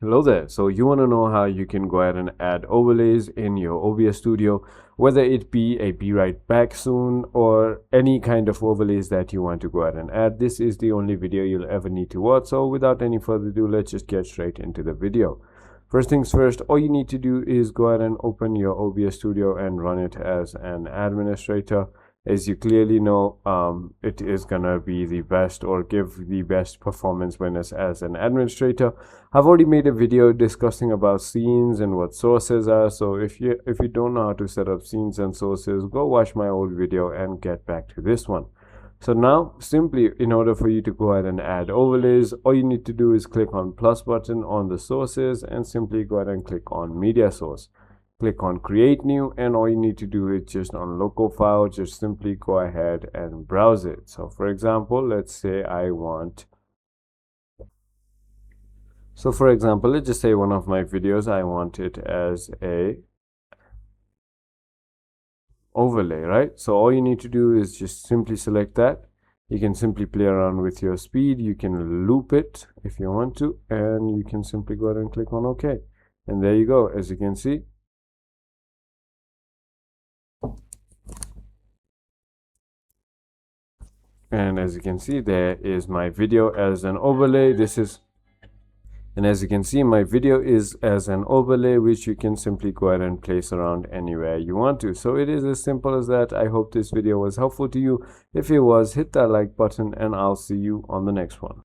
Hello there. So you want to know how you can go ahead and add overlays in your OBS Studio, whether it be a be right back soon or any kind of overlays that you want to go ahead and add. This is the only video you'll ever need to watch. So without any further ado, let's just get straight into the video. First things first, all you need to do is go ahead and open your OBS Studio and run it as an administrator. As you clearly know, it is gonna be the best or give the best performance when it's as an administrator. I've already made a video discussing about scenes and what sources are, so if you don't know how to set up scenes and sources, go watch my old video and get back to this one. So now, simply, in order for you to go ahead and add overlays, all you need to do is click on plus button on the sources and simply go ahead and click on media source. Click on create new, and all you need to do is just on local file, just simply go ahead and browse it. So for example, let's say let's just say one of my videos, I want it as a overlay, right? So all you need to do is just simply select that. You can simply play around with your speed, you can loop it if you want to, and you can simply go ahead and click on OK. And there you go. As you can see, there is my video as an overlay. As you can see, my video is as an overlay, which you can simply go ahead and place around anywhere you want to. So it is as simple as that. I hope this video was helpful to you. If it was, hit that like button, and I'll see you on the next one.